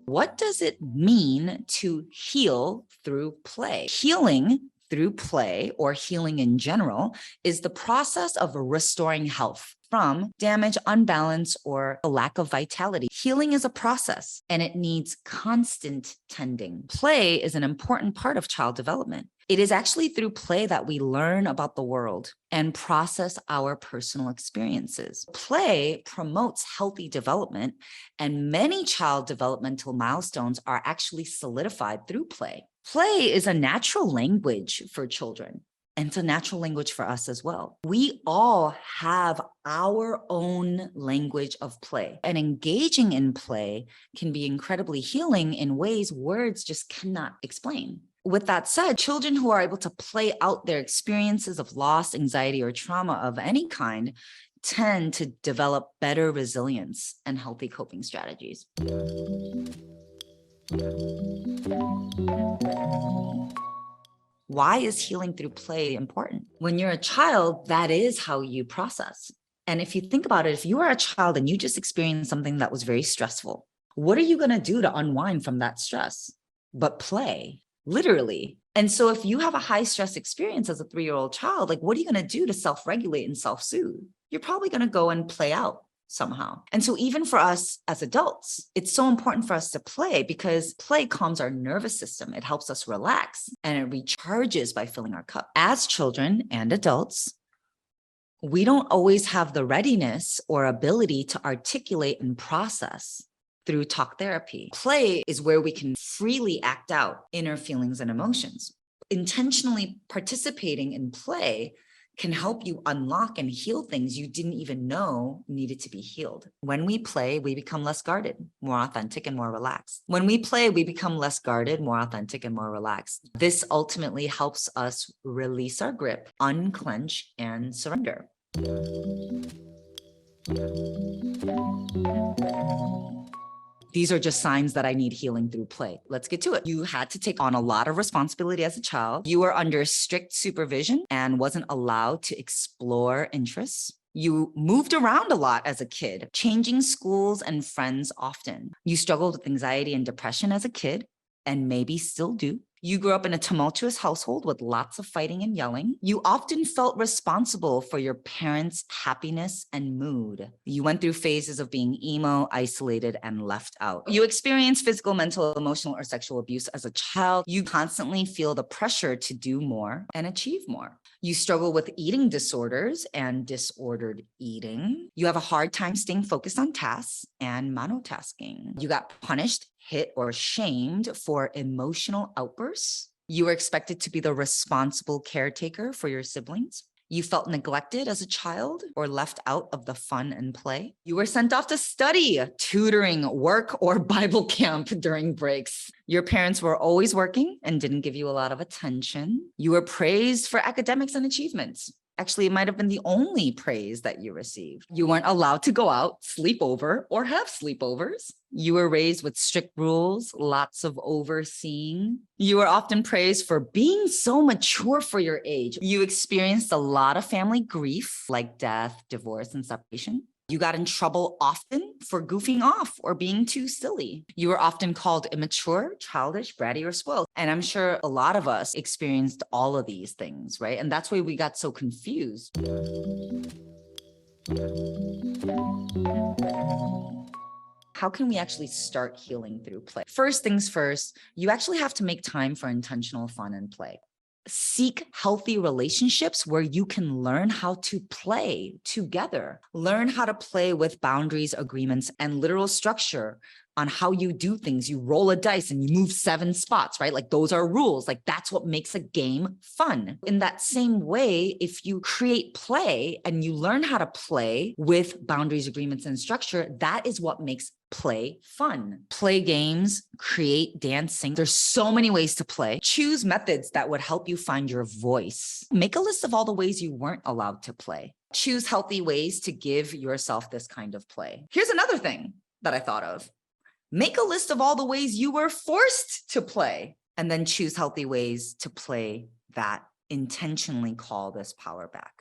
What does it mean to heal through play? Healing through play, or healing in general, is the process of restoring health from damage, unbalance, or a lack of vitality. Healing is a process and it needs constant tending. Play is an important part of child development. It is actually through play that we learn about the world and process our personal experiences. Play promotes healthy development, and many child developmental milestones are actually solidified through play. Play is a natural language for children, and it's a natural language for us as well. We all have our own language of play, and engaging in play can be incredibly healing in ways words just cannot explain. With that said, children who are able to play out their experiences of loss, anxiety, or trauma of any kind tend to develop better resilience and healthy coping strategies. Why is healing through play important? When you're a child, that is how you process. And if you think about it, if you are a child and you just experienced something that was very stressful, what are you going to do to unwind from that stress? But play, literally. And so if you have a high stress experience as a 3-year-old child, like what are you going to do to self-regulate and self-soothe? You're probably going to go and play out somehow. And so even for us as adults, it's so important for us to play because play calms our nervous system. It helps us relax and it recharges by filling our cup. As children and adults, we don't always have the readiness or ability to articulate and process through talk therapy. Play is where we can freely act out inner feelings and emotions. Intentionally participating in play can help you unlock and heal things you didn't even know needed to be healed. When we play, we become less guarded, more authentic, and more relaxed. When we play, we become less guarded, more authentic, and more relaxed. This ultimately helps us release our grip, unclench, and surrender. These are just signs that I need healing through play. Let's get to it. You had to take on a lot of responsibility as a child. You were under strict supervision and wasn't allowed to explore interests. You moved around a lot as a kid, changing schools and friends often. You struggled with anxiety and depression as a kid, and maybe still do. You grew up in a tumultuous household with lots of fighting and yelling. You often felt responsible for your parents' happiness and mood. You went through phases of being emo, isolated, and left out. You experienced physical, mental, emotional, or sexual abuse as a child. You constantly feel the pressure to do more and achieve more. You struggle with eating disorders and disordered eating. You have a hard time staying focused on tasks and monotasking. You got punished, hit, or shamed for emotional outbursts. You were expected to be the responsible caretaker for your siblings. You felt neglected as a child or left out of the fun and play. You were sent off to study, tutoring, work, or Bible camp during breaks. Your parents were always working and didn't give you a lot of attention. You were praised for academics and achievements. Actually, it might have been the only praise that you received. You weren't allowed to go out, sleep over, or have sleepovers. You were raised with strict rules, lots of overseeing. You were often praised for being so mature for your age. You experienced a lot of family grief, like death, divorce, and separation. You got in trouble often for goofing off or being too silly. You were often called immature, childish, bratty, or spoiled. And I'm sure a lot of us experienced all of these things, right? And that's why we got so confused. How can we actually start healing through play? First things first, you actually have to make time for intentional fun and play. Seek healthy relationships where you can learn how to play together. Learn how to play with boundaries, agreements, and literal structure on how you do things. You roll a dice and you move 7 spots, right? Like those are rules. Like that's what makes a game fun. In that same way, if you create play and you learn how to play with boundaries, agreements, and structure, that is what makes play fun. Play games, create dancing. There's so many ways to play. Choose methods that would help you find your voice. Make a list of all the ways you weren't allowed to play. Choose healthy ways to give yourself this kind of play. Here's another thing that I thought of. Make a list of all the ways you were forced to play, and then choose healthy ways to play that intentionally call this power back.